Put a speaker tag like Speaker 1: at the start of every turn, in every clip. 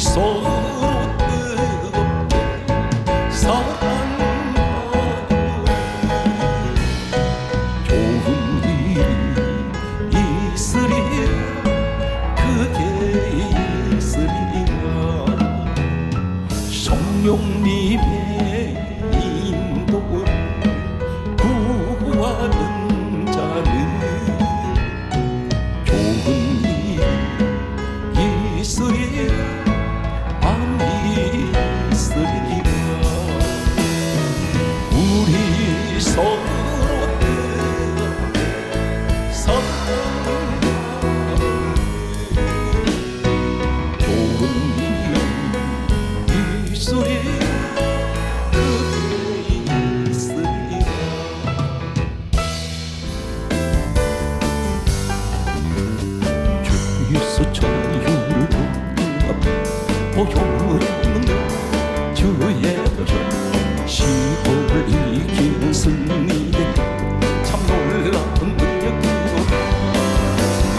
Speaker 1: 서로 뜨겁게 사랑하리. 좋은 일이 있으리라, 그게 있으리라. 성령님의 인도를 구하는 자는 좋은 일이 있으리라, 많이 있으리라. 우리 서로 뜨겁게 사랑하리. 좋은 일이 있으리라, 그게 있으리라. 주께서 자유를 보여주는 주의 보혈, 시험을 이기는 승리에 참 놀라운 능력이로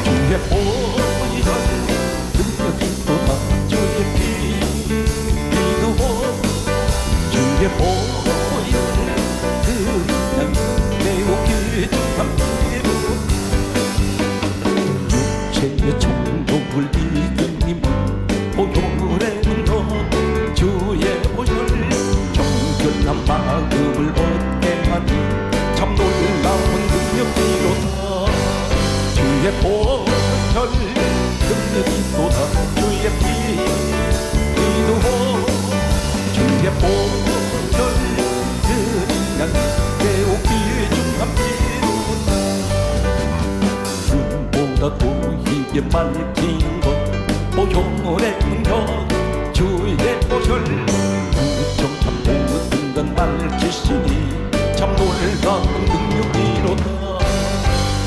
Speaker 1: 주의 보혈 능력이 또다. 주의 피도 주의 보혈 그냥 매우 귀중한 피로 육체의冲动을 이긴 힘은 보혈의 능력, 주의 보혈 정결한 마음을 얻게 하니 참 놀라운 능력이로다. 주의 보혈 능력이 또다. 주의 피도 주의 보혈 그냥 매우 귀중한 피로다. 눈보다 더 희게 맑힌 것 보혈의 능력, 주의 보혈 부정한 모든 건 밝히시니 참 놀라운 능력이로다.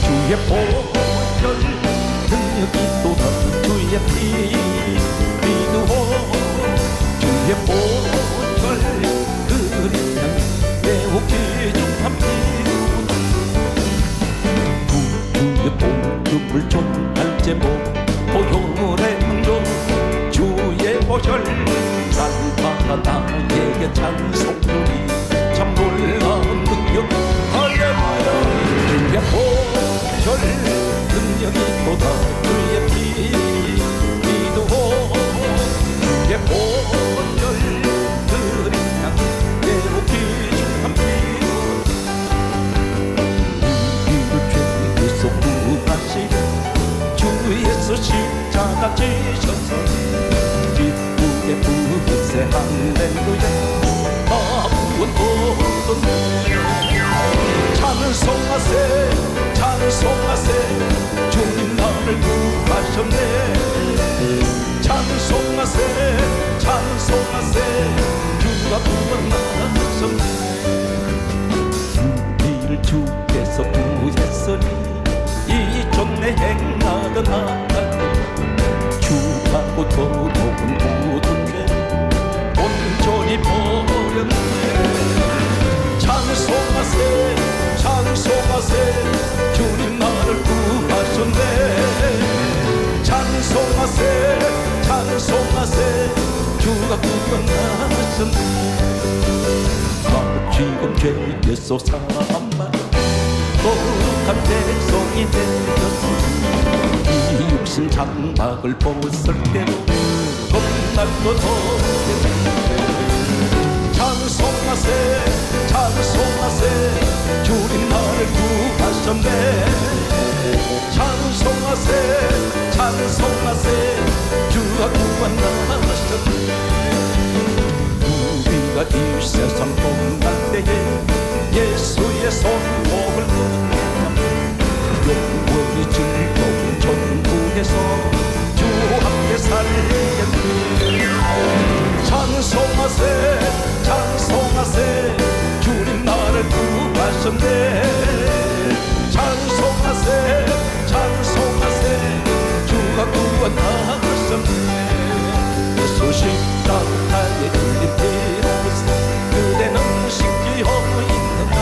Speaker 1: 주의 보혈 능력이 또다. 주의 피도 주의 보혈 그냥 매우 귀중한 피로다. 주의 복음을 전할 제목 보혈의 능력, 주의 보혈 날마다 나에게 찬송하리. 참 놀라운 능력, 할렐루야. 주의 보혈 능력이 또다. 주의 피도 주의 보혈 그냥 매우 귀중한 피로 우리를 죄에서 구하시려 주에서 십자가 지셔서 기쁘게 부르세 할렐루야. 아무것도 없었네. 찬송하세 찬송하세, 주님 나를 구하셨네. 찬송하세 찬송하세, 주가 구원하셨네. 우리를 주께서 구했으니 이전에 행하던 하나님 주하고 더더운 모든 죄 온전히 버렸네. 찬송하세 찬송하세, 주님 나를 구하셨네. 찬송하세 찬송하세, 주가 구원하셨네. 지금 죄에서 사함받아 거룩한 백성이 되었으니 이 육신 장막을 벗을 때로 겁날 것 없네. 찬송하세 찬송하세, 주님 나를 구하셨네. 찬송하세 찬송하세, 주가 구원하셨네. 우리가 이 세상 떠날 때에 예수의 손목을 붙잡고 영원히 즐거운 천국에서 주 함께 살겠네. 찬송하세 찬송하세, 주님 나를 구하셨네. 찬송하세 찬송하세, 주가 구원하셨네. 예수 십자가에 흘린 피로써 그대는 신기 있는가.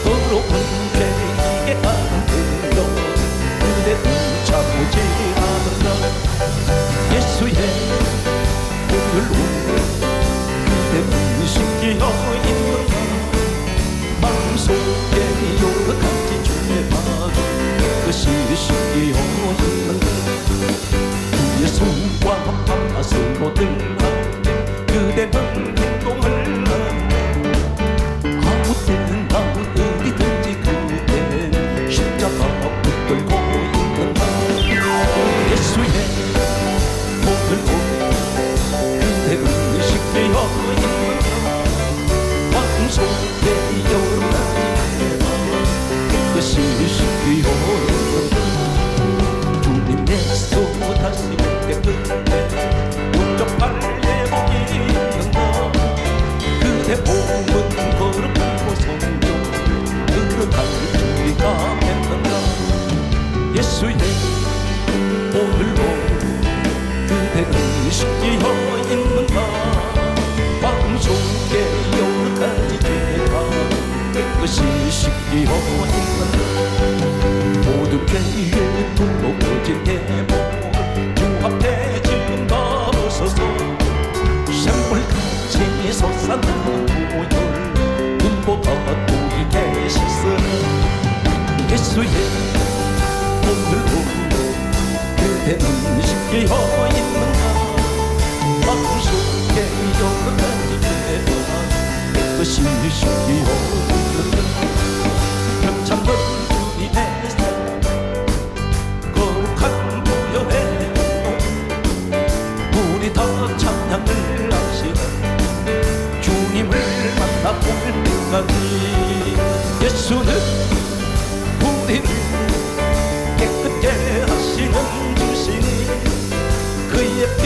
Speaker 1: 더러운 죄에게 하는 그로 그대 붙잡지 않는다. 예수의 예수와 밤낮으로 들어가는데 그대는 행동을 하는데 아무 때나 어디든지 그대는 십자가 붙들고 있는다. 예수의 몸을 보고 그대는 쉽게여 있는다. 마음 속에 여러 가지 깨끗이 쉽게여 있는다. 주님 예수 다시 뵙게 그대 온전한 회복이 있는다. 그대 몸은 거룩하고 성령 그릇할 준비가 됐는가. 예수의 몸을 보고 그대는 쉽게여 있는가. 마음속에 여러 가지 죄가 깨끗이 쉽게여 있는가. 모든 죄에 두려워진 대목을 주 앞에 지금 나서서 샘물같이 솟아나는 보혈 눈보다 보이게 씻으는 예수의 몸을 보고 그대는 쉽게여 있는가. 마음속에 여러 가지 죄가 깨끗이 쉽게여 있는가. 병찬 주님의 사랑 거룩한 보혈의 행동 우리 다 찬양을 하시는 주님을 만나볼 때까지 예수는 우리를 깨끗게 하시는 주시니 그의 피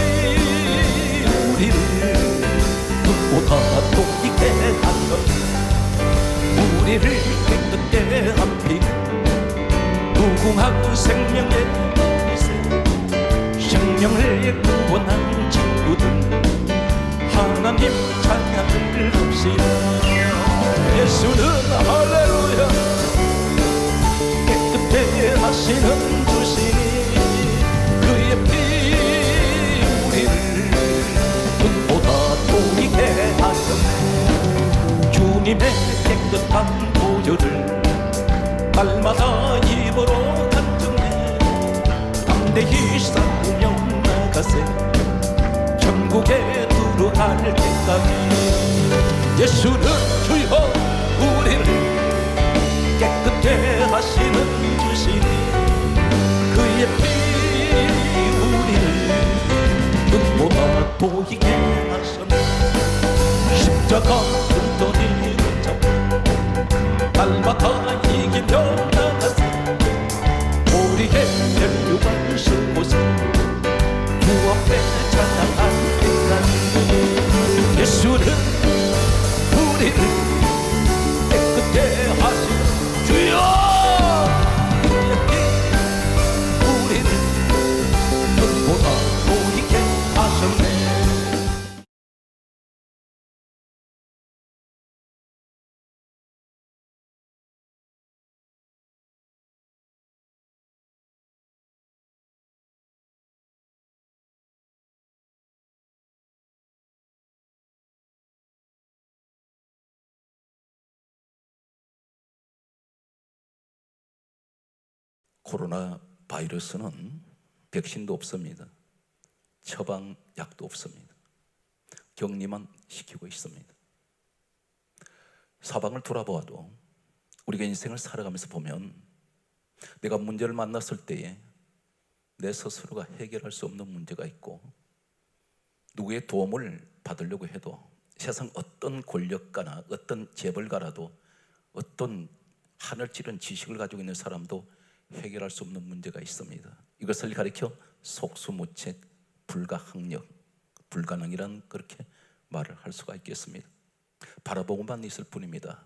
Speaker 1: 우리를 눈보다 또 있게 하셨네. 우리를 깨끗게 한 피 무궁한 생명의 빛에 생명을 구원한 친구들 하나님 찬양을 합시다. 예수는 할렐루야 깨끗게 하시는 주시니 그의 피 우리를 눈보다 보이게 하셨네. 주님의 깨끗한 보혈을 날마다 입으로 간증해 담대히 싸우며 나가세 천국에 들어갈 때까지. 예수는 주여 우리를 깨끗게 하시는 주시니 그의 피 우리를 눈보다 보이게 하셨네. 십자가 흔들이 붙잡고 날마다 이기며 나가세 우리의 혈육을 신고서 주 앞에 찬양할 때까지. 예수는 우리를 깨끗게 하시는 주여 우리를 눈보다 보이게 하셨네. 코로나 바이러스는 백신도 없습니다. 처방약도 없습니다. 격리만 시키고 있습니다. 사방을 돌아보아도 우리가 인생을 살아가면서 보면 내가 문제를 만났을 때에 내 스스로가 해결할 수 없는 문제가 있고 누구의 도움을 받으려고 해도 세상 어떤 권력가나 어떤 재벌가라도 어떤 하늘 찌른 지식을 가지고 있는 사람도 해결할 수 없는 문제가 있습니다. 이것을 가리켜 속수무책, 불가항력, 불가능이란 그렇게 말을 할 수가 있겠습니다. 바라보고만 있을 뿐입니다.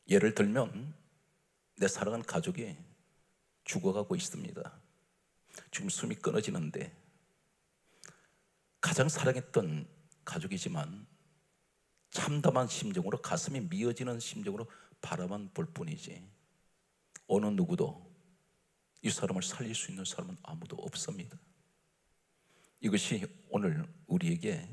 Speaker 1: 예를 들면 내 사랑하는 가족이 죽어가고 있습니다. 지금 숨이 끊어지는데 가장 사랑했던 가족이지만 참담한 심정으로 가슴이 미어지는 심정으로 바라만 볼 뿐이지 어느 누구도 이 사람을 살릴 수 있는 사람은 아무도 없습니다. 이것이 오늘 우리에게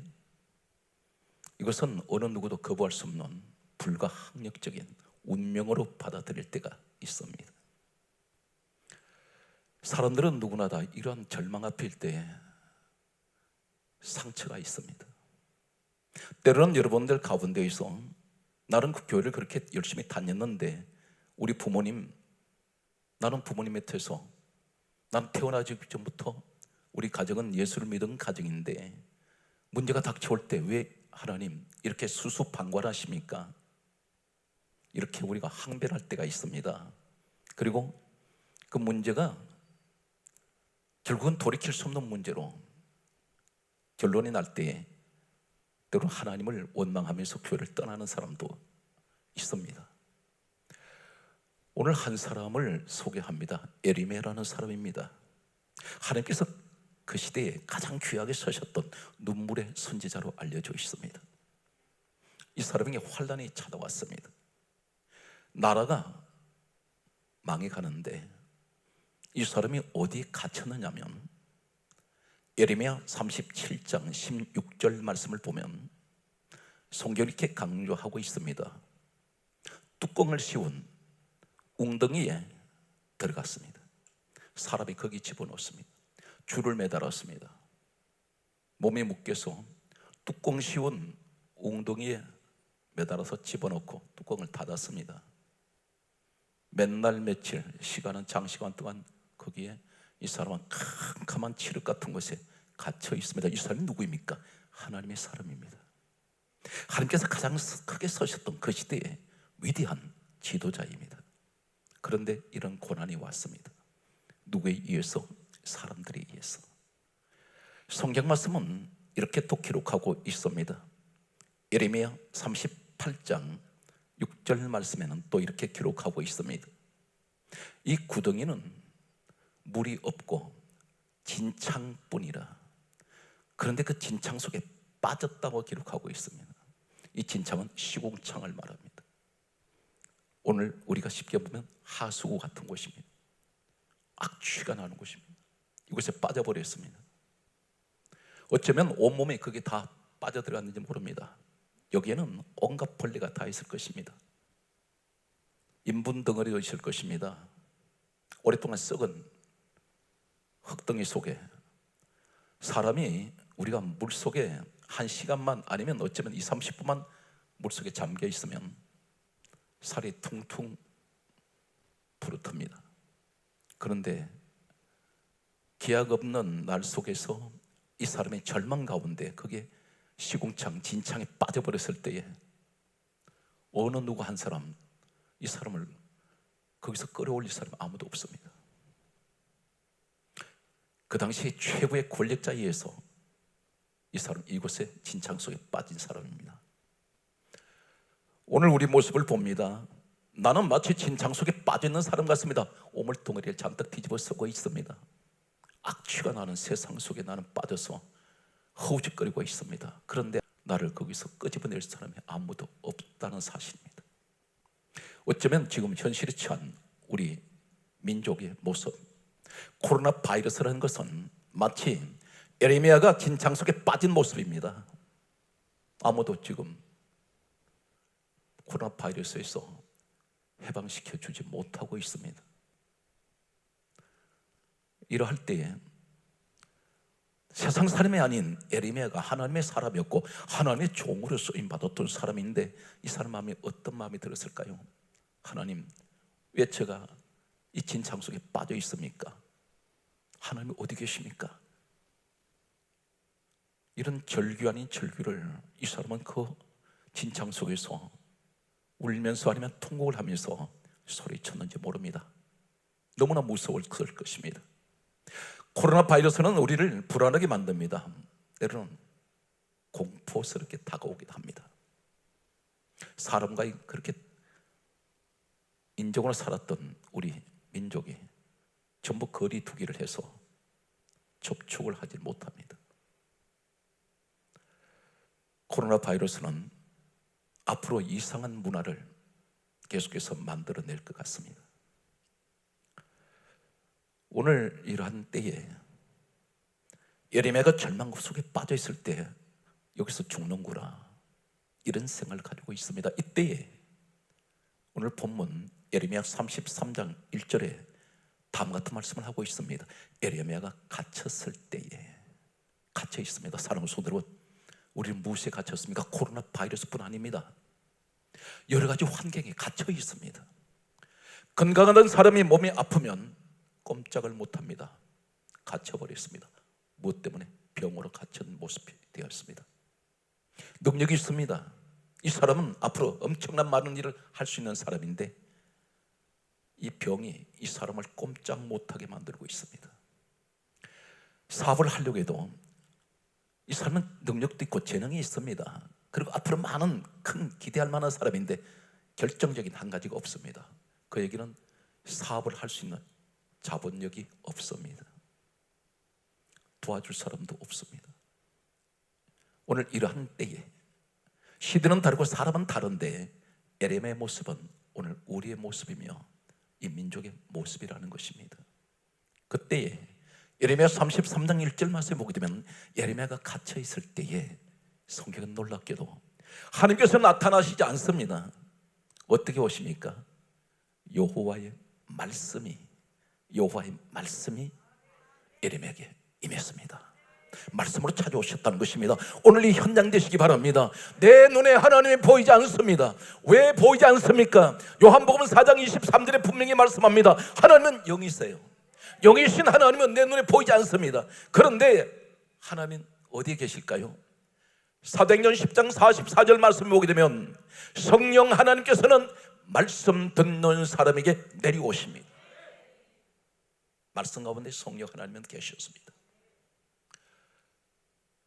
Speaker 1: 이것은 어느 누구도 거부할 수 없는 불가항력적인 운명으로 받아들일 때가 있습니다. 사람들은 누구나 다 이러한 절망 앞일 때 상처가 있습니다. 때로는 여러분들 가운데에서 나는 그 교회를 그렇게 열심히 다녔는데 우리 부모님, 나는 부모님 밑에서 난 태어나기 전부터 우리 가정은 예수를 믿은 가정인데 문제가 닥쳐올 때 왜 하나님 이렇게 수수방관하십니까? 이렇게 우리가 항변할 때가 있습니다. 그리고 그 문제가 결국은 돌이킬 수 없는 문제로 결론이 날 때에 때로는 하나님을 원망하면서 교회를 떠나는 사람도 있습니다. 오늘 한 사람을 소개합니다. 에리메라는 사람입니다. 하나님께서 그 시대에 가장 귀하게 서셨던 눈물의 선지자로 알려져 있습니다. 이 사람에게 환난이 찾아왔습니다. 나라가 망해가는데 이 사람이 어디에 갇혔느냐면 예레미야 37장 16절 말씀을 보면 성경이 이렇게 강조하고 있습니다. 뚜껑을 씌운 웅덩이에 들어갔습니다. 사람이 거기 집어넣습니다. 줄을 매달았습니다. 몸에 묶여서 뚜껑 씌운 웅덩이에 매달아서 집어넣고 뚜껑을 닫았습니다. 맨날 며칠 시간은 장시간 동안 거기에 이 사람은 캄캄한 칠흑 같은 곳에 갇혀 있습니다. 이 사람이 누구입니까? 하나님의 사람입니다. 하나님께서 가장 크게 서셨던 그 시대의 위대한 지도자입니다. 그런데 이런 고난이 왔습니다. 누구에 의해서? 사람들에 의해서. 성경 말씀은 이렇게 또 기록하고 있습니다. 예레미야 38장 6절 말씀에는 또 이렇게 기록하고 있습니다. 이 구덩이는 물이 없고 진창뿐이라. 그런데 그 진창 속에 빠졌다고 기록하고 있습니다. 이 진창은 시궁창을 말합니다. 오늘 우리가 쉽게 보면 하수구 같은 곳입니다. 악취가 나는 곳입니다. 이곳에 빠져버렸습니다. 어쩌면 온몸에 그게 다 빠져들어갔는지 모릅니다. 여기에는 온갖 벌레가 다 있을 것입니다. 인분 덩어리도 있을 것입니다. 오랫동안 썩은 흙덩이 속에 사람이 우리가 물속에 1시간만 아니면 어쩌면 20, 30분만 물속에 잠겨 있으면 살이 퉁퉁 부르텄니다. 그런데 기약 없는 날 속에서 이 사람의 절망 가운데 그게 시궁창, 진창에 빠져버렸을 때에 어느 누구 한 사람, 이 사람을 거기서 끌어올릴 사람이 아무도 없습니다. 그 당시에 최고의 권력자에 의해서 이 사람 이곳에 진창 속에 빠진 사람입니다. 오늘 우리 모습을 봅니다. 나는 마치 진창 속에 빠져있는 사람 같습니다. 오물덩어리를 잔뜩 뒤집어 쓰고 있습니다. 악취가 나는 세상 속에 나는 빠져서 허우적거리고 있습니다. 그런데 나를 거기서 끄집어낼 사람이 아무도 없다는 사실입니다. 어쩌면 지금 현실에 처한 우리 민족의 모습, 코로나 바이러스라는 것은 마치 에레미야가 진창 속에 빠진 모습입니다. 아무도 지금 코로나 바이러스에서 해방시켜 주지 못하고 있습니다. 이러할 때에 세상 사람이 아닌 에레미야가 하나님의 사람이었고 하나님의 종으로 쓰임받았던 사람인데 이 사람 마음에 어떤 마음이 들었을까요? 하나님, 왜 제가 이 진창 속에 빠져 있습니까? 하나님이 어디 계십니까? 이런 절규 아닌 절규를 이 사람은 그 진창 속에서 울면서 아니면 통곡을 하면서 소리쳤는지 모릅니다. 너무나 무서울 것입니다. 코로나 바이러스는 우리를 불안하게 만듭니다. 때로는 공포스럽게 다가오기도 합니다. 사람과 그렇게 인종으로 살았던 우리 민족이 전부 거리 두기를 해서 접촉을 하지 못합니다. 코로나 바이러스는 앞으로 이상한 문화를 계속해서 만들어낼 것 같습니다. 오늘 이러한 때에 예레미야가 절망 속에 빠져 있을 때 여기서 죽는구나 이런 생각을 가지고 있습니다. 이때에 오늘 본문 예레미야 33장 1절에 다음 같은 말씀을 하고 있습니다. 예레미야가 갇혔을 때에, 갇혀 있습니다. 사랑하는 성도 여러분, 우리는 무엇에 갇혔습니까? 코로나 바이러스뿐 아닙니다. 여러 가지 환경에 갇혀 있습니다. 건강하던 사람이 몸이 아프면 꼼짝을 못합니다. 갇혀버렸습니다. 무엇 때문에? 병으로 갇힌 모습이 되었습니다. 능력이 있습니다. 이 사람은 앞으로 엄청난 많은 일을 할 수 있는 사람인데 이 병이 이 사람을 꼼짝 못하게 만들고 있습니다. 사업을 하려고 해도 이 사람은 능력도 있고 재능이 있습니다. 그리고 앞으로 많은 큰 기대할 만한 사람인데 결정적인 한 가지가 없습니다. 그에게는 사업을 할 수 있는 자본력이 없습니다. 도와줄 사람도 없습니다. 오늘 이러한 때에 시대는 다르고 사람은 다른데 예레미야의 모습은 오늘 우리의 모습이며 이 민족의 모습이라는 것입니다. 그때에 예레미야 33장 1절 말씀에 보게 되면 예레미야가 갇혀 있을 때에 성경은 놀랍게도 하나님께서 나타나시지 않습니다. 어떻게 오십니까? 여호와의 말씀이 예레미야에게 임했습니다. 말씀으로 찾아오셨다는 것입니다. 오늘 이 현장 되시기 바랍니다. 내 눈에 하나님이 보이지 않습니다. 왜 보이지 않습니까? 요한복음 4장 23절에 분명히 말씀합니다. 하나님은 영이세요. 영이신 하나님은 내 눈에 보이지 않습니다. 그런데 하나님은 어디에 계실까요? 사도행전 10장 44절 말씀을 보게 되면 성령 하나님께서는 말씀 듣는 사람에게 내려오십니다. 말씀 가운데 성령 하나님은 계셨습니다.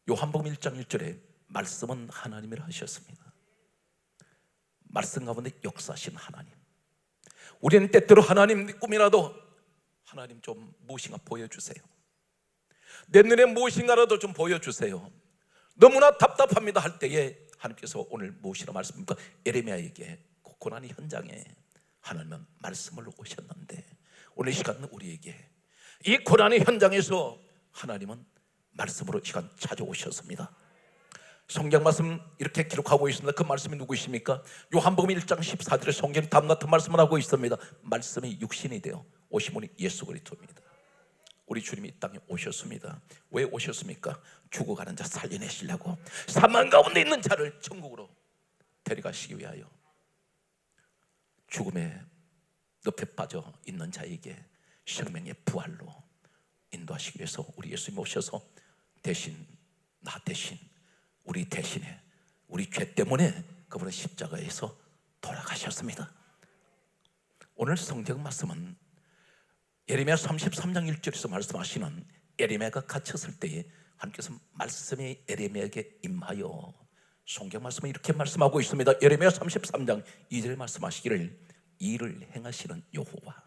Speaker 1: 요한복음 1장 1절에 말씀은 하나님이라 하셨습니다. 말씀 가운데 역사하신 하나님. 우리는 때때로 하나님 꿈이라도 하나님 좀 무엇인가 보여주세요. 내 눈에 무엇인가라도 좀 보여주세요. 너무나 답답합니다 할 때에 하나님께서 오늘 무엇이라 말씀입니까? 예레미야에게 고난의 현장에 하나님은 말씀을 오셨는데 오늘 이 시간은 우리에게 이 고난의 현장에서 하나님은 말씀으로 이 시간 찾아오셨습니다. 성경 말씀 이렇게 기록하고 있습니다. 그 말씀이 누구이십니까? 요한복음 1장 14절에 성경이 다음 같은 말씀을 하고 있습니다. 말씀이 육신이 되어 오신 분이 예수 그리스도입니다. 우리 주님이 이 땅에 오셨습니다. 왜 오셨습니까? 죽어가는 자 살려내시려고, 사망 가운데 있는 자를 천국으로 데려가시기 위하여, 죽음의 늪에 빠져 있는 자에게 생명의 부활로 인도하시기 위해서 우리 예수님이 오셔서 대신, 나 대신, 우리 대신에, 우리 죄 때문에 그분은 십자가에서 돌아가셨습니다. 오늘 성경 말씀은 예레미야 33장 1절에서 말씀하시는 예레미야가 갇혔을 때에 하나님께서 말씀이 예레미야에게 임하여 성경 말씀은 이렇게 말씀하고 있습니다. 예레미야 33장 2절에 말씀하시기를 일을 행하시는 여호와,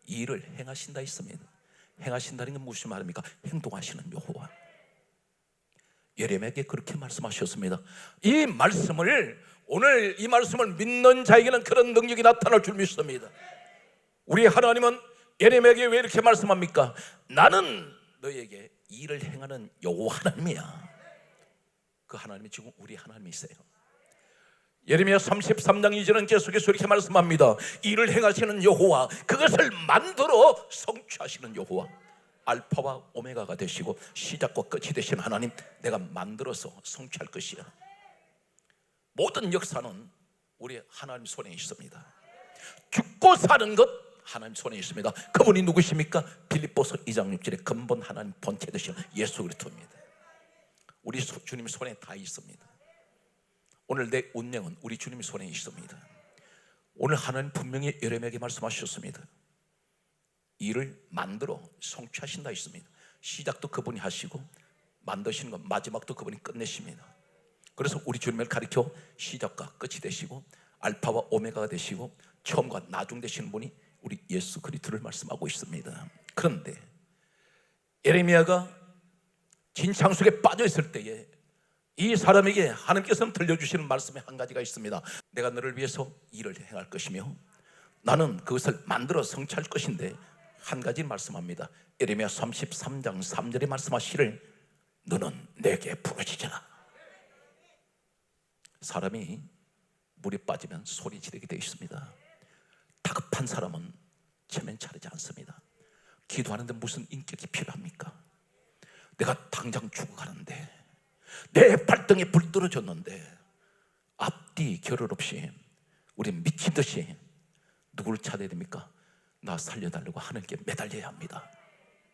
Speaker 1: 일을 행하신다 했습니다. 행하신다는 건 무슨 말입니까? 행동하시는 여호와. 예레미야에게 그렇게 말씀하셨습니다. 이 말씀을, 오늘 이 말씀을 믿는 자에게는 그런 능력이 나타날 줄 믿습니다. 우리 하나님은 예레미야에게 왜 이렇게 말씀합니까? 나는 너에게 일을 행하는 여호와 하나님이야. 그 하나님이 지금 우리 하나님이세요. 예레미야 33장 2절은 계속해서 이렇게 말씀합니다. 일을 행하시는 여호와, 그것을 만들어 성취하시는 여호와, 알파와 오메가가 되시고 시작과 끝이 되신 하나님, 내가 만들어서 성취할 것이야. 모든 역사는 우리 하나님 손에 있습니다. 죽고 사는 것 하나님 손에 있습니다. 그분이 누구십니까? 빌립보서 2장 6절에 근본 하나님 본체 되신 예수 그리스도입니다. 우리 주님 손에 다 있습니다. 오늘 내 운명은 우리 주님 손에 있습니다. 오늘 하나님 분명히 예레미야에게 말씀하셨습니다. 일을 만들어 성취하신다 했습니다. 시작도 그분이 하시고 만드시는 것 마지막도 그분이 끝내십니다. 그래서 우리 주님을 가리켜 시작과 끝이 되시고 알파와 오메가가 되시고 처음과 나중 되시는 분이 우리 예수 그리스도를 말씀하고 있습니다. 그런데 예레미야가 진창 속에 빠져 있을 때에 이 사람에게 하나님께서는 들려주시는 말씀이 한 가지가 있습니다. 내가 너를 위해서 일을 행할 것이며 나는 그것을 만들어 성취할 것인데 한 가지 말씀합니다. 예레미야 33장 3절에 말씀하시기를 너는 내게 부르짖으라. 사람이 물에 빠지면 소리 지르게 되어 있습니다. 다급한 사람은 체면 차리지 않습니다. 기도하는데 무슨 인격이 필요합니까? 내가 당장 죽어가는데, 내 발등에 불 떨어졌는데 앞뒤 결을 없이 우리는 미친 듯이 누구를 찾아야 됩니까? 나 살려달라고 하나님께 매달려야 합니다.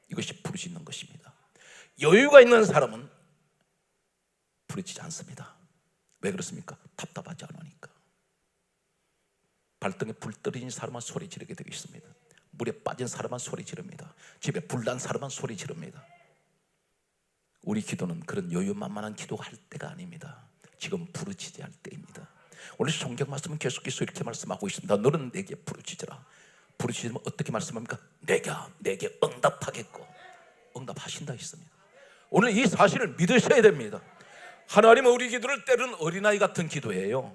Speaker 1: 이것이 부르짖는 것입니다. 여유가 있는 사람은 부르짖지 않습니다. 왜 그렇습니까? 답답하지 않으니까. 발등에 불 떨어진 사람만 소리 지르게 되어 있습니다. 물에 빠진 사람만 소리 지릅니다. 집에 불난 사람만 소리 지릅니다. 우리 기도는 그런 여유만만한 기도가 할 때가 아닙니다. 지금 부르짖어야 할 때입니다. 오늘 성경 말씀은 계속해서 이렇게 말씀하고 있습니다. 너는 내게 부르짖으라. 부르짖으면 어떻게 말씀합니까? 내게 응답하겠고, 응답하신다 했습니다. 오늘 이 사실을 믿으셔야 됩니다. 하나님은 우리 기도를 때로는 어린아이 같은 기도예요.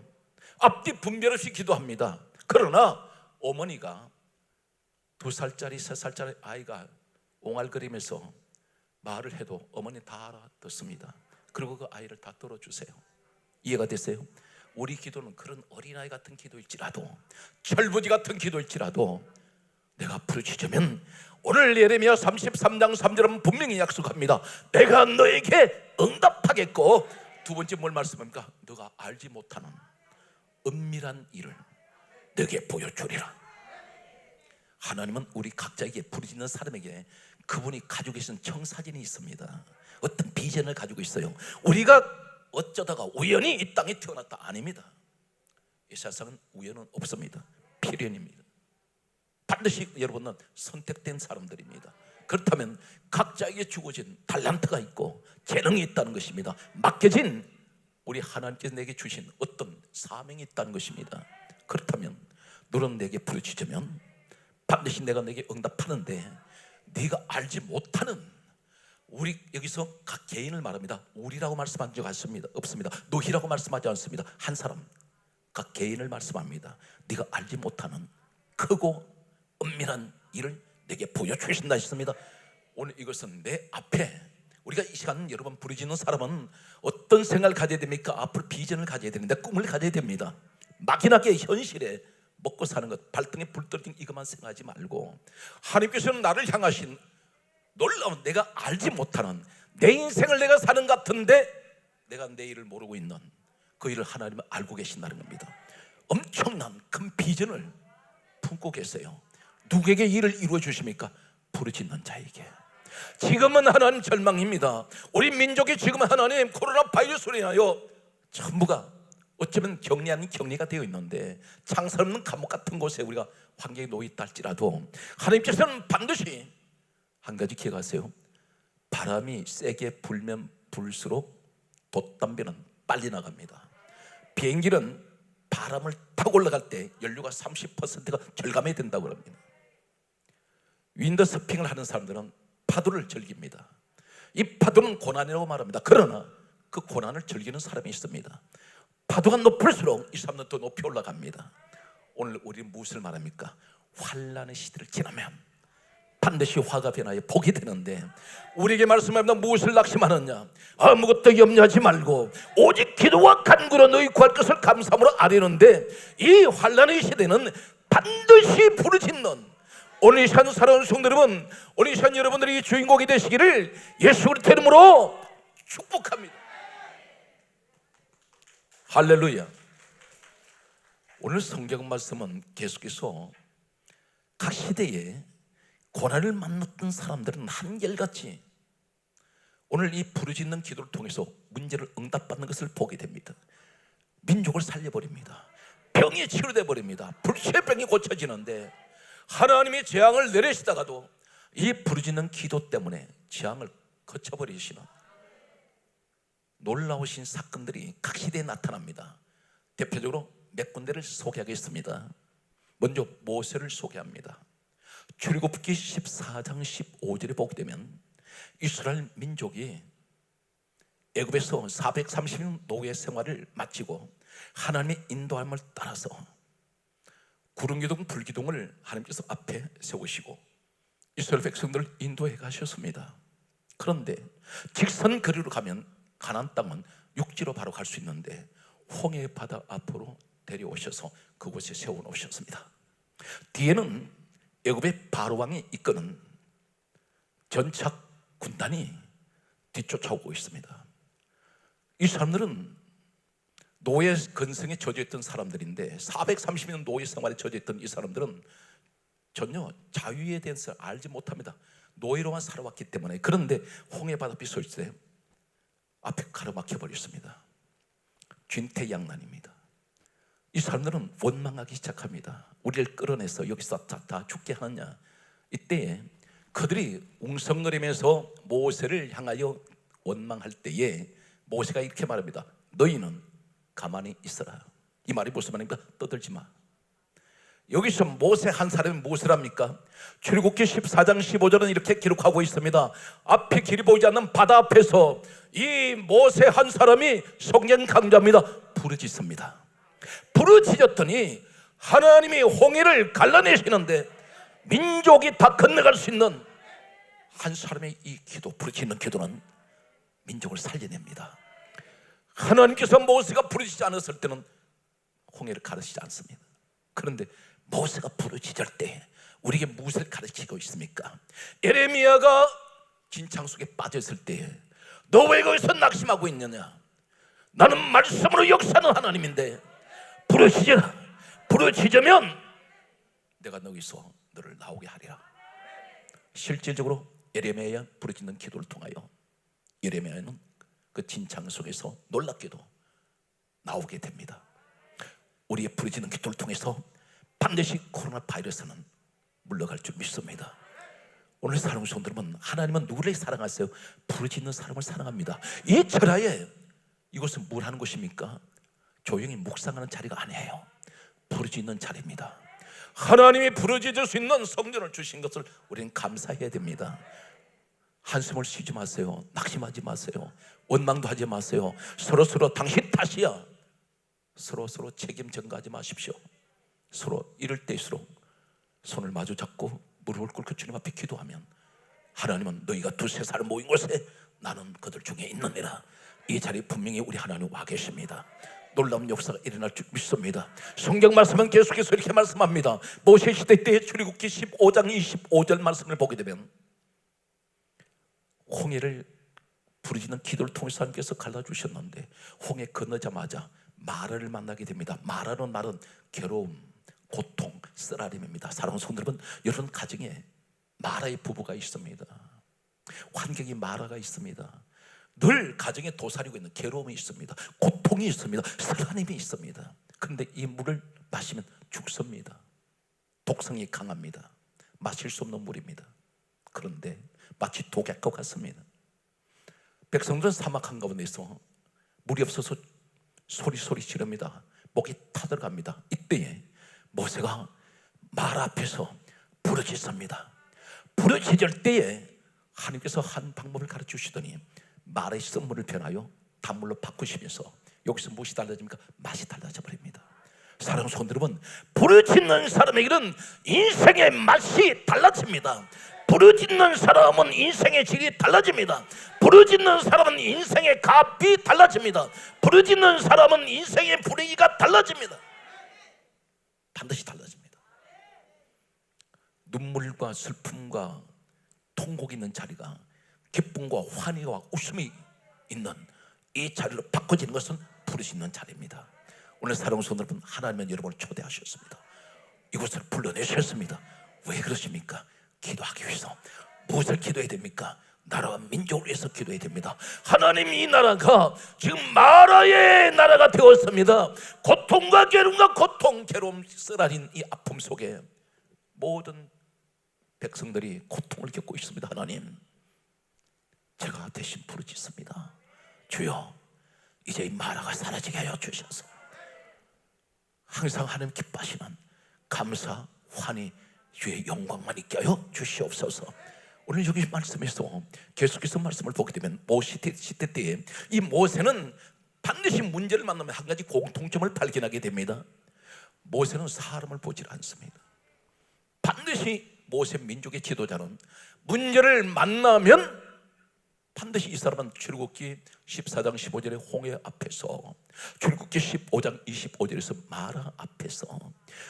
Speaker 1: 앞뒤 분별 없이 기도합니다. 그러나 어머니가 2살짜리 3살짜리 아이가 옹알거리면서 말을 해도 어머니 다 알아듣습니다. 그리고 그 아이를 다 들어주세요. 이해가 되세요? 우리 기도는 그런 어린아이 같은 기도일지라도, 철부지 같은 기도일지라도 내가 부르짖으면, 오늘 예레미야 33장 3절은 분명히 약속합니다. 내가 너에게 응답하겠고, 두 번째 뭘 말씀합니까? 너가 알지 못하는 은밀한 일을 너에게 보여주리라. 하나님은 우리 각자에게, 부르짖는 사람에게 그분이 가지고 계신 청사진이 있습니다. 어떤 비전을 가지고 있어요. 우리가 어쩌다가 우연히 이 땅에 태어났다 아닙니다. 이 세상은 우연은 없습니다. 필연입니다. 반드시 여러분은 선택된 사람들입니다. 그렇다면 각자에게 주어진 달란트가 있고 재능이 있다는 것입니다. 맡겨진, 우리 하나님께서 내게 주신 어떤 사명이 있다는 것입니다. 그렇다면 너는 내게 부르짖으면 반드시 내가 내게 응답하는데, 네가 알지 못하는, 우리 여기서 각 개인을 말합니다. 우리라고 말씀한 적 없습니다. 너희라고 말씀하지 않습니다. 한 사람, 각 개인을 말씀합니다. 네가 알지 못하는 크고 은밀한 일을 내게 보여주신다 했습니다. 오늘 이것은 내 앞에, 우리가 이 시간 여러분 부르짖는 사람은 어떤 생각을 가져야 됩니까? 앞으로 비전을 가져야 되는데, 꿈을 가져야 됩니다. 막연하게 현실에 먹고 사는 것, 발등에 불 떨어진 이것만 생각하지 말고, 하나님께서는 나를 향하신 놀라운, 내가 알지 못하는, 내 인생을 내가 사는 것 같은데 내가 내 일을 모르고 있는 그 일을 하나님은 알고 계신다는 겁니다. 엄청난 큰 비전을 품고 계세요. 누구에게 일을 이루어 주십니까? 부르짖는 자에게. 지금은 하나님 절망입니다. 우리 민족이 지금은 하나님 코로나 바이러스로 인하여 전부가 어쩌면 격리 아닌 격리가 되어 있는데, 창살 없는 감옥 같은 곳에 우리가 환경에 놓여 있다 할지라도 하나님께서는 반드시 한 가지 기억하세요. 바람이 세게 불면 불수록 돛담배는 빨리 나갑니다. 비행기는 바람을 타고 올라갈 때 연료가 30%가 절감이 된다고 합니다. 윈드서핑을 하는 사람들은 파도를 즐깁니다. 이 파도는 고난이라고 말합니다. 그러나 그 고난을 즐기는 사람이 있습니다. 파도가 높을수록 이 사람은 더 높이 올라갑니다. 오늘 우리는 무엇을 말합니까? 환난의 시대를 지나면 반드시 화가 변하여 복이 되는데, 우리에게 말씀합니다. 무엇을 낙심하느냐? 아무것도 염려하지 말고 오직 기도와 간구로 너희 구할 것을 감사함으로 아뢰는데, 이 환난의 시대는 반드시 부르짖는, 오늘 이 시간 살아온 성도 여러분, 오늘 이 시간 여러분들이 주인공이 되시기를 예수 그리스도 이름으로 축복합니다. 할렐루야. 오늘 성경 말씀은 계속해서 각 시대에 고난을 만났던 사람들은 한결같이 오늘 이 부르짖는 기도를 통해서 문제를 응답받는 것을 보게 됩니다. 민족을 살려버립니다. 병이 치료돼 버립니다. 불치병이 고쳐지는데, 하나님이 재앙을 내리시다가도 이 부르짖는 기도 때문에 재앙을 거쳐버리시는 놀라우신 사건들이 각 시대에 나타납니다. 대표적으로 몇 군데를 소개하겠습니다. 먼저 모세를 소개합니다. 출애굽기 14장 15절에 보게 되면 이스라엘 민족이 애굽에서 430년 노예 생활을 마치고 하나님의 인도함을 따라서 구름기둥 불기둥을 하나님께서 앞에 세우시고 이스라엘 백성들을 인도해 가셨습니다. 그런데 직선 거리로 가면 가나안 땅은 육지로 바로 갈 수 있는데 홍해 바다 앞으로 데려오셔서 그곳에 세워놓으셨습니다. 뒤에는 애굽의 바로 왕이 이끄는 전착 군단이 뒤쫓아오고 있습니다. 이 사람들은 노예 근성에 젖어있던 사람들인데 430년 노예 생활에 젖어있던 이 사람들은 전혀 자유에 대해서 알지 못합니다. 노예로만 살아왔기 때문에. 그런데 홍해 바다 앞에 서 있을 때 앞에 가로막혀 버렸습니다. 진퇴양난입니다. 이 사람들은 원망하기 시작합니다. 우리를 끌어내서 여기서 다 죽게 하느냐. 이때에 그들이 웅성거리면서 모세를 향하여 원망할 때에 모세가 이렇게 말합니다. 너희는 가만히 있어라. 이 말이 무슨 말입니까? 떠들지 마. 여기서 모세 한 사람이 무엇이랍니까? 출애굽기 14장 15절은 이렇게 기록하고 있습니다. 앞에 길이 보이지 않는 바다 앞에서 이 모세 한 사람이 성경 강조합니다. 부르짖습니다. 부르짖었더니 하나님이 홍해를 갈라내시는데 민족이 다 건너갈 수 있는 한 사람의 이 기도, 부르짖는 기도는 민족을 살려냅니다. 하나님께서 모세가 부르짖지 않았을 때는 홍해를 가르치지 않습니다. 그런데 모세가 부르짖을 때 우리에게 무엇을 가르치고 있습니까? 에레미야가 진창 속에 빠졌을 때 너 왜 거기서 낙심하고 있느냐? 나는 말씀으로 역사하는 하나님인데 부르짖으면 내가 너기서 너를 나오게 하리라. 실질적으로 에레미야 부르짖는 기도를 통하여 에레미야는 그 진창 속에서 놀랍게도 나오게 됩니다. 우리의 부르짖는 기도를 통해서 반드시 코로나 바이러스는 물러갈 줄 믿습니다. 오늘 사랑하는 성도들은 하나님은 누구를 사랑하세요? 부르짖는 사람을 사랑합니다. 이 철야에 이것은 뭘 하는 것입니까? 조용히 묵상하는 자리가 아니에요. 부르짖는 자리입니다. 하나님이 부르짖을 수 있는 성전을 주신 것을 우리는 감사해야 됩니다. 한숨을 쉬지 마세요. 낙심하지 마세요. 원망도 하지 마세요. 서로 당신 탓이야. 서로 책임 전가하지 마십시오. 서로 이럴 때일수록 손을 마주 잡고 무릎을 꿇고 주님 앞에 기도하면 하나님은 너희가 두세 사람 모인 곳에 나는 그들 중에 있느니라. 이 자리에 분명히 우리 하나님 와 계십니다. 놀라운 역사가 일어날 줄 믿습니다. 성경 말씀은 계속해서 이렇게 말씀합니다. 모세 시대 때 출애굽기 15장 25절 말씀을 보게 되면 홍해를 부르짖는 기도를 통해서 하나님께서 갈라주셨는데 홍해 건너자마자 마라를 만나게 됩니다. 마라는 말은 괴로움, 고통, 쓰라림입니다. 사랑하는 성도들은 여러분 가정에 마라의 부부가 있습니다. 환경이 마라가 있습니다. 늘 가정에 도사리고 있는 괴로움이 있습니다. 고통이 있습니다. 쓰라림이 있습니다. 그런데 이 물을 마시면 죽습니다. 독성이 강합니다. 마실 수 없는 물입니다. 그런데 마치 독약과 같습니다. 백성들은 사막 한가운데서 물이 없어서 소리 지릅니다. 목이 타들어갑니다. 이때에 모세가 말 앞에서 부르짖습니다. 부르짖을 때에 하나님께서 한 방법을 가르쳐주시더니 말의 쓴물을 변하여 단물로 바꾸시면서 여기서 무엇이 달라집니까? 맛이 달라져 버립니다. 사랑하는 성도 여러분, 부르짖는 사람에게는 인생의 맛이 달라집니다. 부르짖는 사람은 인생의 질이 달라집니다. 부르짖는 사람은 인생의 값이 달라집니다. 부르짖는 사람은 인생의 분위기가 달라집니다. 반드시 달라집니다. 눈물과 슬픔과 통곡이 있는 자리가 기쁨과 환희와 웃음이 있는 이 자리로 바꿔지는 것은 부르짖는 자리입니다. 오늘 사랑하는 성도 여러분, 하나님은 여러분을 초대하셨습니다. 이곳을 불러내셨습니다. 왜 그러십니까? 기도하기 위해서. 무엇을 기도해야 됩니까? 나라와 민족을 위해서 기도해야 됩니다. 하나님, 이 나라가 지금 마라의 나라가 되었습니다. 고통과 괴로움과 괴로움, 쓰라린 이 아픔 속에 모든 백성들이 고통을 겪고 있습니다. 하나님, 제가 대신 부르짖습니다. 주여, 이제 이 마라가 사라지게 하여 주셔서 항상 하나님 기뻐하시는 감사, 환희, 주의 영광만 있게 하여 주시옵소서. 오늘 여기 말씀에서 계속해서 말씀을 보게 되면 모세 시대 때에 이 모세는 반드시 문제를 만나면 한 가지 공통점을 발견하게 됩니다. 모세는 사람을 보질 않습니다. 반드시 모세 민족의 지도자는 문제를 만나면 반드시 이 사람은 출애굽기 14장 15절의 홍해 앞에서, 출애굽기 15장 25절에서 마라 앞에서,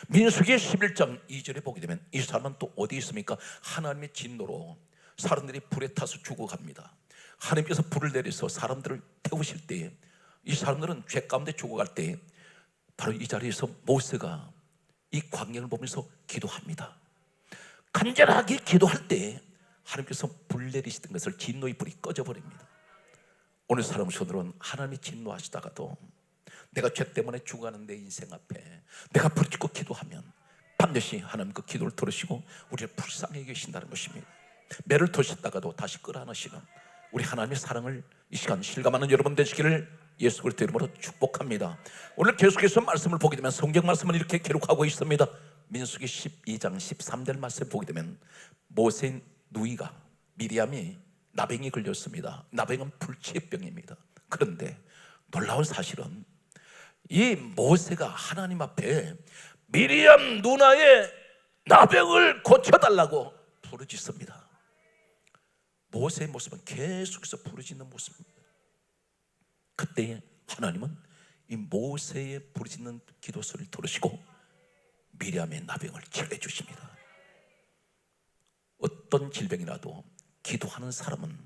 Speaker 1: 민수기 11장 2절에 보게 되면 이 사람은 또 어디 있습니까? 하나님의 진노로 사람들이 불에 타서 죽어갑니다. 하나님께서 불을 내려서 사람들을 태우실 때에 이 사람들은 죄 가운데 죽어갈 때 바로 이 자리에서 모세가 이 광경을 보면서 기도합니다. 간절하게 기도할 때 하나님께서 불 내리시던 것을 진노의 불이 꺼져버립니다. 오늘 사람 손으로는 하나님이 진노하시다가도 내가 죄 때문에 죽어가는 내 인생 앞에 내가 부르짖고 기도하면 반드시 하나님 그 기도를 들으시고 우리를 불쌍히 계신다는 것입니다. 매를 드셨다가도 다시 끌어안으시는 우리 하나님의 사랑을 이 시간 실감하는 여러분 되시기를 예수 그리스도 이름으로 축복합니다. 오늘 계속해서 말씀을 보게 되면 성경 말씀은 이렇게 기록하고 있습니다. 민수기 12장 13절 말씀 보게 되면 모세의 누이가 미리암이 나병이 걸렸습니다. 나병은 불치병입니다. 그런데 놀라운 사실은 이 모세가 하나님 앞에 미리암 누나의 나병을 고쳐달라고 부르짖습니다. 모세의 모습은 계속해서 부르짖는 모습입니다. 그때 하나님은 이 모세의 부르짖는 기도 소리를 들으시고 미리암의 나병을 치료해 주십니다. 어떤 질병이라도 기도하는 사람은,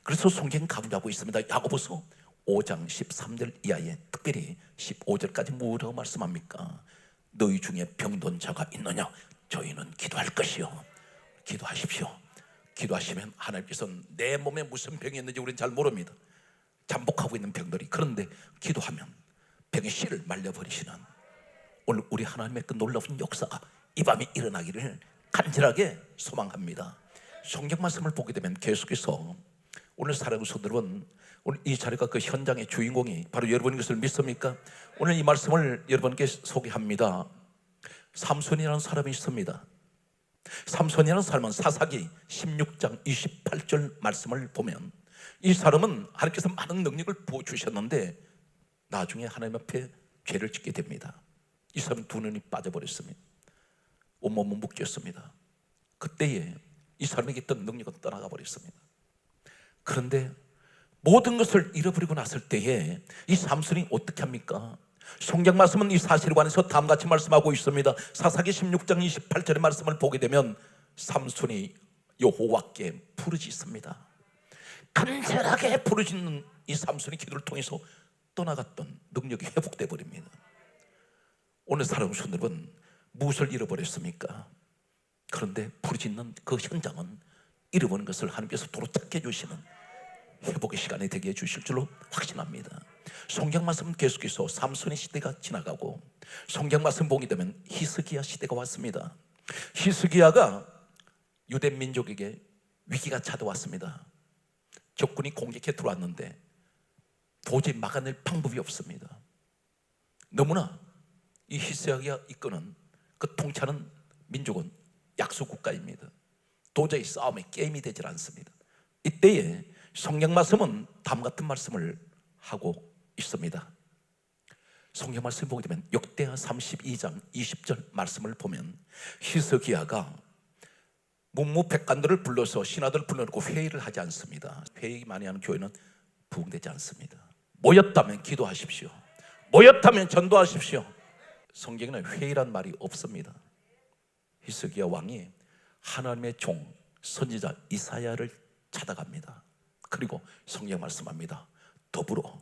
Speaker 1: 그래서 성경 강조하고 있습니다. 야고보서 5장 13절 이하에 특별히 15절까지 뭐라고 말씀합니까? 너희 중에 병든 자가 있느냐? 저희는 기도할 것이요. 기도하십시오. 기도하시면 하나님께서는 내 몸에 무슨 병이 있는지 우리는 잘 모릅니다. 잠복하고 있는 병들이, 그런데 기도하면 병의 씨를 말려버리시는 오늘 우리 하나님의 그 놀라운 역사가 이 밤에 일어나기를 간절하게 소망합니다. 성경 말씀을 보게 되면 계속해서 오늘 사랑하는 성도들은 오늘 이 자리가 그 현장의 주인공이 바로 여러분인 것을 믿습니까? 오늘 이 말씀을 여러분께 소개합니다. 삼손이라는 사람이 있습니다. 삼손이라는 사람은 사사기 16장 28절 말씀을 보면 이 사람은 하나님께서 많은 능력을 부어주셨는데 나중에 하나님 앞에 죄를 짓게 됩니다. 이 사람은 두 눈이 빠져버렸습니다. 온몸은 묶였습니다. 그때에 이 사람에게 있던 능력은 떠나가 버렸습니다. 그런데 모든 것을 잃어버리고 났을 때에 이 삼손이 어떻게 합니까? 성경 말씀은 이 사실에 관해서 다음같이 말씀하고 있습니다. 사사기 16장 28절의 말씀을 보게 되면 삼손이 여호와께 부르짖습니다. 간절하게 부르짖는 이 삼손의 기도를 통해서 떠나갔던 능력이 회복돼 버립니다. 오늘 사랑하는 성도들은 무엇을 잃어버렸습니까? 그런데 부르짖는 그 현장은 잃어버린 것을 하나님께서 도로 찾게 해주시는 회복의 시간이 되게 해주실 줄로 확신합니다. 성경 말씀 계속해서 삼손의 시대가 지나가고 성경 말씀 보게 되면 히스기야 시대가 왔습니다. 히스기야가 유대 민족에게 위기가 찾아왔습니다. 적군이 공격해 들어왔는데 도저히 막아낼 방법이 없습니다. 너무나 이 히스기야가 이끄는 그 통치하는 민족은 약소국가입니다. 도저히 싸움에 게임이 되질 않습니다. 이때에 성경 말씀은 다음 같은 말씀을 하고 있습니다. 성경 말씀을 보게 되면 역대하 32장 20절 말씀을 보면 히스기야가 문무백관들을 불러서 신하들을 불러놓고 회의를 하지 않습니다. 회의 많이 하는 교회는 부흥되지 않습니다. 모였다면 기도하십시오. 모였다면 전도하십시오. 성경에는 회의란 말이 없습니다. 히스기야 왕이 하나님의 종 선지자 이사야를 찾아갑니다. 그리고 성경 말씀합니다. 더불어,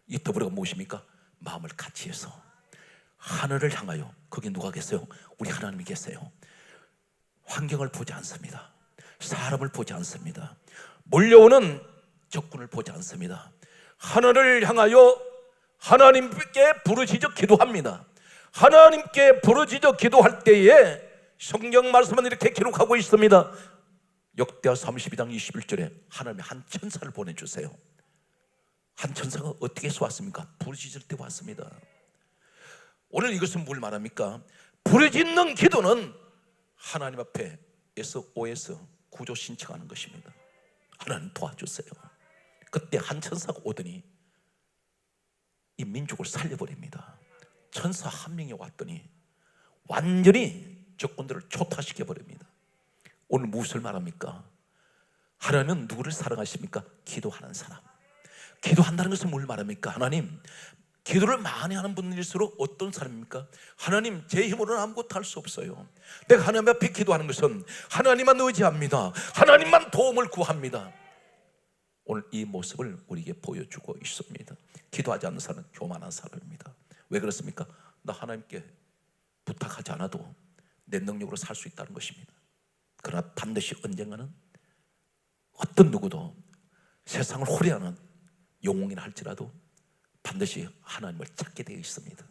Speaker 1: 이 더불어가 무엇입니까? 마음을 같이 해서 하늘을 향하여, 거기 누가 계세요? 우리 하나님이 계세요. 환경을 보지 않습니다. 사람을 보지 않습니다. 몰려오는 적군을 보지 않습니다. 하늘을 향하여 하나님께 부르짖어 기도합니다. 하나님께 부르짖어 기도할 때에 성경 말씀은 이렇게 기록하고 있습니다. 역대하 32장 21절에 하나님이 한 천사를 보내주세요. 한 천사가 어떻게 해서 왔습니까? 부르짖을 때 왔습니다. 오늘 이것은 뭘 말합니까? 부르짖는 기도는 하나님 앞에 SOS 구조 신청하는 것입니다. 하나님 도와주세요. 그때 한 천사가 오더니 이 민족을 살려버립니다. 천사 한 명이 왔더니 완전히 적군들을 초타시켜버립니다. 오늘 무엇을 말합니까? 하나님은 누구를 사랑하십니까? 기도하는 사람. 기도한다는 것은 뭘 말합니까? 하나님, 기도를 많이 하는 분일수록 어떤 사람입니까? 하나님, 제 힘으로는 아무것도 할 수 없어요. 내가 하나님 앞에 기도하는 것은 하나님만 의지합니다. 하나님만 도움을 구합니다. 오늘 이 모습을 우리에게 보여주고 있습니다. 기도하지 않는 사람은 교만한 사람입니다. 왜 그렇습니까? 나 하나님께 부탁하지 않아도 내 능력으로 살 수 있다는 것입니다. 그러나 반드시 언젠가는 어떤 누구도 세상을 호래하는 영웅이라 할지라도 반드시 하나님을 찾게 되어 있습니다.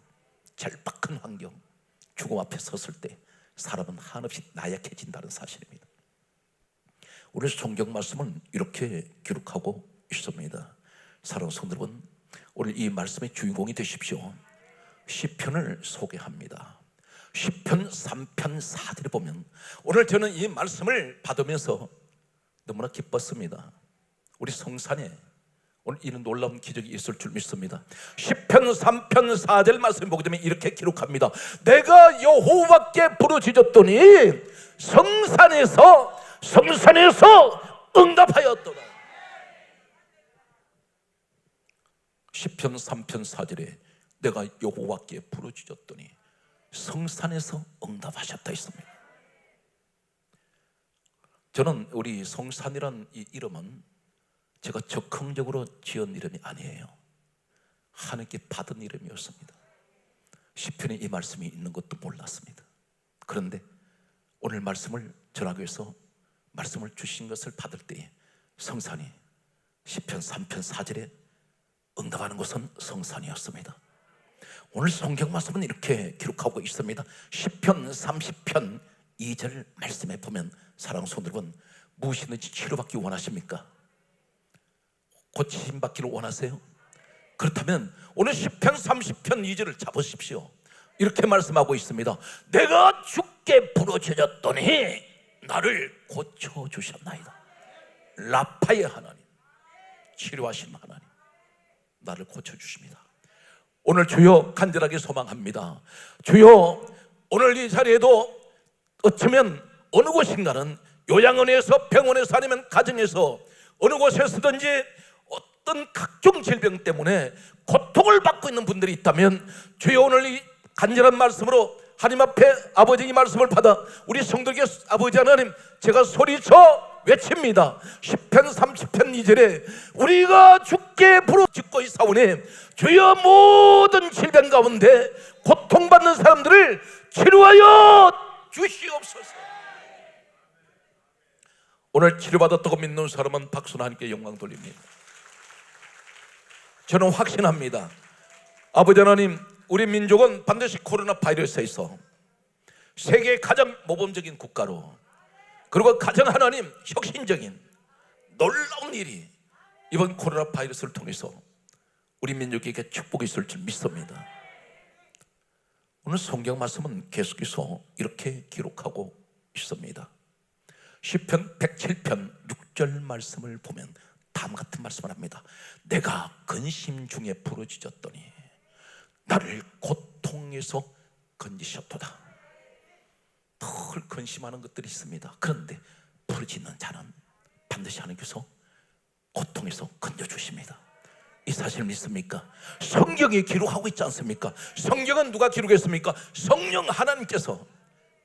Speaker 1: 절박한 환경, 죽음 앞에 섰을 때 사람은 한없이 나약해진다는 사실입니다. 오늘 성경 말씀은 이렇게 기록하고 있습니다. 사랑하는 성도 여러분, 오늘 이 말씀의 주인공이 되십시오. 시편을 소개합니다. 시편 3편 4절에 보면, 오늘 저는 이 말씀을 받으면서 너무나 기뻤습니다. 우리 성산에 오늘 이런 놀라운 기적이 있을 줄 믿습니다. 시편 3편 4절 말씀 보게 되면 이렇게 기록합니다. 내가 여호와께 부르짖었더니 성산에서 응답하였도다. 시편 3편 4절에 내가 여호와께 부르짖었더니 성산에서 응답하셨다 했습니다. 저는 우리 성산이란 이 이름은 제가 적극적으로 지은 이름이 아니에요. 하나님께 받은 이름이었습니다. 시편에 이 말씀이 있는 것도 몰랐습니다. 그런데 오늘 말씀을 전하기 위해서 말씀을 주신 것을 받을 때에 성산이 시편 3편 4절에 응답하는 것은 성산이었습니다. 오늘 성경 말씀은 이렇게 기록하고 있습니다. 시편 30편 2절 말씀에 보면, 사랑하는 성도 여러분, 무엇이든지 치료받기 원하십니까? 고침 받기를 원하세요? 그렇다면 오늘 시편 30편 2절을 잡으십시오. 이렇게 말씀하고 있습니다. 내가 주께 부르짖었더니 나를 고쳐주셨나이다. 라파의 하나님, 치료하신 하나님, 나를 고쳐주십니다. 오늘 주여 간절하게 소망합니다. 주여, 오늘 이 자리에도 어쩌면 어느 곳인가는 요양원에서, 병원에서, 아니면 가정에서 어느 곳에서든지 어떤 각종 질병 때문에 고통을 받고 있는 분들이 있다면, 주여 오늘 이 간절한 말씀으로 하나님 앞에 아버지 이 말씀을 받아 우리 성도에게 아버지 하나님, 제가 소리쳐 외칩니다. 시편 30편 2절에 우리가 주께 부르짖고 있사오니 주여 모든 질병 가운데 고통받는 사람들을 치료하여 주시옵소서. 오늘 치료받았다고 믿는 사람은 박수나 하나님께 영광 돌립니다. 저는 확신합니다. 아버지 하나님, 우리 민족은 반드시 코로나 바이러스에서 세계의 가장 모범적인 국가로, 그리고 가장 하나님 혁신적인 놀라운 일이 이번 코로나 바이러스를 통해서 우리 민족에게 축복이 있을 줄 믿습니다. 오늘 성경 말씀은 계속해서 이렇게 기록하고 있습니다. 시편 107편 6절 말씀을 보면 다음과 같은 말씀을 합니다. 내가 근심 중에 부르짖었더니 나를 고통에서 건지셨도다. 늘 근심하는 것들이 있습니다. 그런데 부르짖는 자는 반드시 하나님께서 고통에서 건져주십니다. 이 사실을 믿습니까? 성경이 기록하고 있지 않습니까? 성경은 누가 기록했습니까? 성령 하나님께서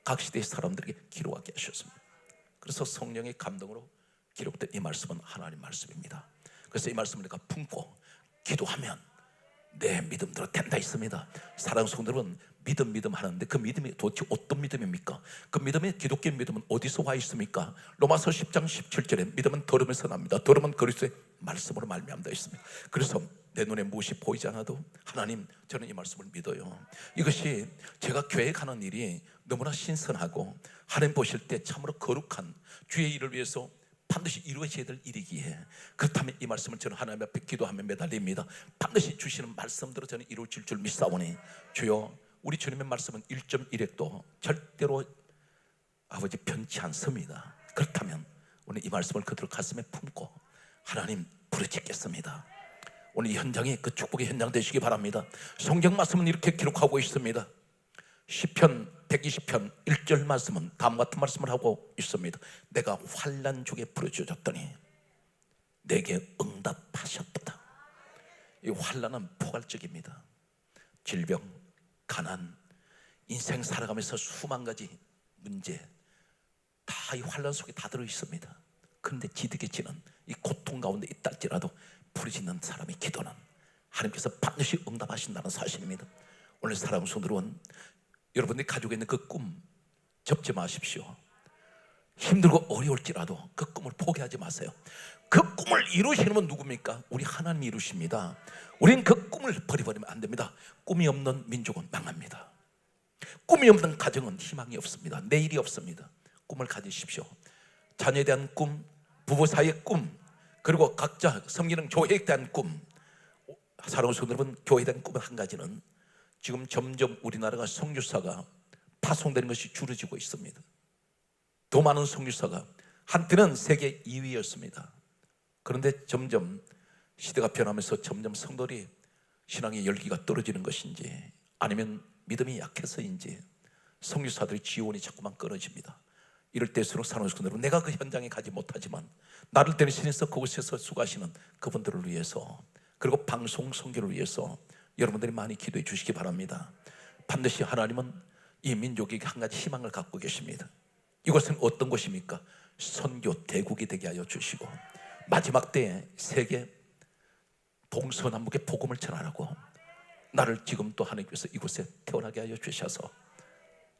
Speaker 1: 각 시대의 사람들에게 기록하게 하셨습니다. 그래서 성령의 감동으로 기록된 이 말씀은 하나님 말씀입니다. 그래서 이 말씀을 내가 품고 기도하면 내 믿음대로 된다 있습니다. 사랑하는 성도들은 믿음 하는데 그 믿음이 도대체 어떤 믿음입니까? 그 믿음의 기독교 믿음은 어디서 와 있습니까? 로마서 10장 17절에 믿음은 들음에서 납니다. 들음은 그리스도의 말씀으로 말미암다 있습니다. 그래서 내 눈에 무엇이 보이지 않아도 하나님, 저는 이 말씀을 믿어요. 이것이 제가 교회 가는 일이 너무나 신선하고 하나님 보실 때 참으로 거룩한 주의 일을 위해서 반드시 이루어져야 될 일이기에, 그렇다면 이 말씀을 저는 하나님 앞에 기도하며 매달립니다. 반드시 주시는 말씀대로 저는 이루어질 줄 믿사오니 주여, 우리 주님의 말씀은 1.1핵도 절대로 아버지 변치 않습니다. 그렇다면 오늘 이 말씀을 그대로 가슴에 품고 하나님 부르짖겠습니다. 오늘 이 현장이 그 축복의 현장 되시기 바랍니다. 성경 말씀은 이렇게 기록하고 있습니다. 시편 120편 1절 말씀은 다음과 같은 말씀을 하고 있습니다. 내가 환난 중에 부르짖었더니 내게 응답하셨도다. 이 환난은 포괄적입니다. 질병, 가난, 인생 살아가면서 수만 가지 문제, 다 이 환난 속에 다 들어 있습니다. 그런데 지득해지는 이 고통 가운데 있다 할지라도 부르짖는 사람의 기도는 하나님께서 반드시 응답하신다는 사실입니다. 오늘 사랑하는 성도들은 여러분들이 가지고 있는 그 꿈 접지 마십시오. 힘들고 어려울지라도 그 꿈을 포기하지 마세요. 그 꿈을 이루시는 분 누굽니까? 우리 하나님이 이루십니다. 우리는 그 꿈을 버려버리면 안 됩니다. 꿈이 없는 민족은 망합니다. 꿈이 없는 가정은 희망이 없습니다. 내일이 없습니다. 꿈을 가지십시오. 자녀에 대한 꿈, 부부 사이의 꿈, 그리고 각자 섬기는 교회에 대한 꿈. 사랑하는 성도 여러분, 교회에 대한 꿈은 한 가지는 지금 점점 우리나라가 선교사가 파송되는 것이 줄어지고 있습니다. 더 많은 선교사가 한때는 세계 2위였습니다. 그런데 점점 시대가 변하면서 점점 성도들이 신앙의 열기가 떨어지는 것인지 아니면 믿음이 약해서인지 선교사들의 지원이 자꾸만 끊어집니다. 이럴 때일수록 사랑하는 성도 여러분, 내가 그 현장에 가지 못하지만 나를 대신해서 그곳에서 수고하시는 그분들을 위해서, 그리고 방송 선교를 위해서 여러분들이 많이 기도해 주시기 바랍니다. 반드시 하나님은 이 민족에게 한 가지 희망을 갖고 계십니다. 이곳은 어떤 곳입니까? 선교 대국이 되게 하여 주시고 마지막 때에 세계 동서남북의 복음을 전하라고 나를 지금 또 하나님께서 이곳에 태어나게 하여 주셔서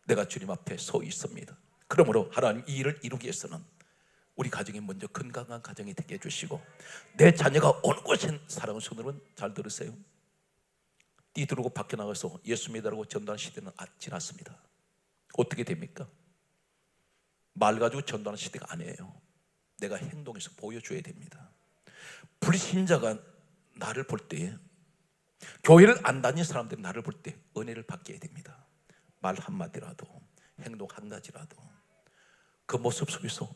Speaker 1: 내가 주님 앞에 서 있습니다. 그러므로 하나님 이 일을 이루기 위해서는 우리 가정이 먼저 건강한 가정이 되게 해주시고, 내 자녀가 어느 곳에, 사랑하는 성도들은 잘 들으세요. 띠두르고 밖에 나가서 예수 믿으라고 전도하는 시대는 지났습니다. 어떻게 됩니까? 말 가지고 전도하는 시대가 아니에요. 내가 행동해서 보여줘야 됩니다. 불신자가 나를 볼 때, 교회를 안 다니는 사람들이 나를 볼 때 은혜를 받게 됩니다. 말 한마디라도, 행동 한 가지라도 그 모습 속에서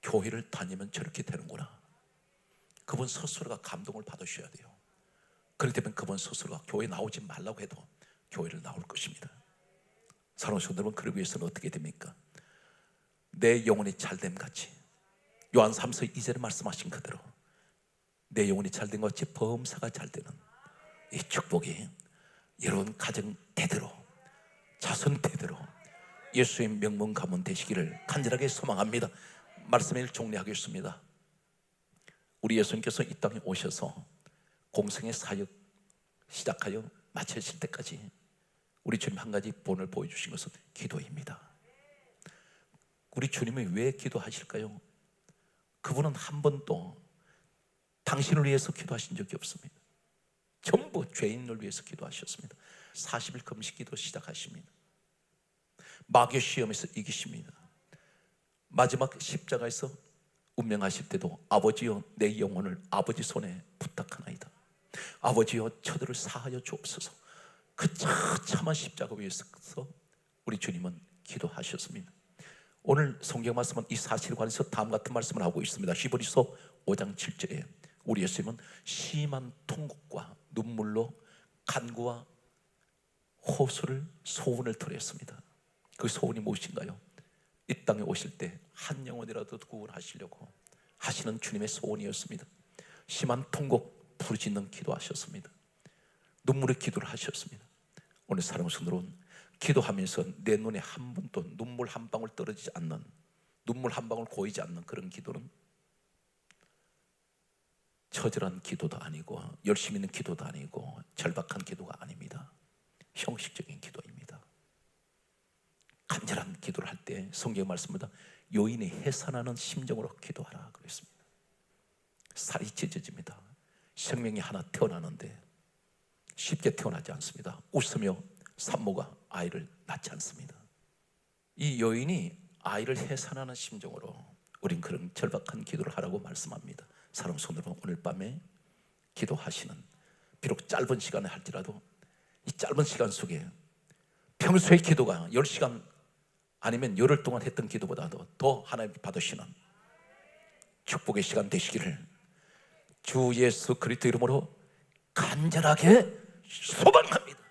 Speaker 1: 교회를 다니면 저렇게 되는구나, 그분 스스로가 감동을 받으셔야 돼요. 그렇기 때문에 그분 스스로가 교회 나오지 말라고 해도 교회를 나올 것입니다. 사랑하는 성도 여러분, 그러기 위해서는 어떻게 됩니까? 내 영혼이 잘됨 같이, 요한 3서 2절에 말씀하신 그대로 내 영혼이 잘된 것 같이 범사가 잘되는 이 축복이 여러분 가정 대대로, 자손 대대로 예수의 명문 가문 되시기를 간절하게 소망합니다. 말씀을 종료하겠습니다. 우리 예수님께서 이 땅에 오셔서 공생의 사역 시작하여 마치실 때까지 우리 주님 한 가지 본을 보여주신 것은 기도입니다. 우리 주님이 왜 기도하실까요? 그분은 한 번도 당신을 위해서 기도하신 적이 없습니다. 전부 죄인을 위해서 기도하셨습니다. 40일 금식 기도 시작하십니다. 마귀의 시험에서 이기십니다. 마지막 십자가에서 운명하실 때도 아버지여 내 영혼을 아버지 손에 부탁하나이다. 아버지여 저들을 사하여 주옵소서. 그 처참한 십자가 위에서 우리 주님은 기도하셨습니다. 오늘 성경 말씀은 이 사실에 관해서 다음 같은 말씀을 하고 있습니다. 히브리서 5장 7절에 우리 예수님은 심한 통곡과 눈물로 간구와 호소를, 소원을 토했습니다. 그 소원이 무엇인가요? 이 땅에 오실 때 한 영혼이라도 구원하시려고 하시는 주님의 소원이었습니다. 심한 통곡, 부르짖는 기도하셨습니다. 눈물의 기도를 하셨습니다. 오늘 사랑하는 성도는 기도하면서 내 눈에 한 번도 눈물 한 방울 떨어지지 않는, 눈물 한 방울 고이지 않는 그런 기도는 처절한 기도도 아니고 열심히 있는 기도도 아니고 절박한 기도가 아닙니다. 형식적인 기도입니다. 간절한 기도를 할 때 성경 말씀보다 여인이 해산하는 심정으로 기도하라 그랬습니다. 살이 찢어집니다. 생명이 하나 태어나는데 쉽게 태어나지 않습니다. 웃으며 산모가 아이를 낳지 않습니다. 이 여인이 아이를 해산하는 심정으로 우린 그런 절박한 기도를 하라고 말씀합니다. 사랑하는 성도 여러분, 오늘 밤에 기도하시는, 비록 짧은 시간에 할지라도 이 짧은 시간 속에 평소의 기도가 10시간 아니면 열흘 동안 했던 기도보다도 더 하나님 받으시는 축복의 시간 되시기를 주 예수 그리스도 이름으로 간절하게 소망합니다.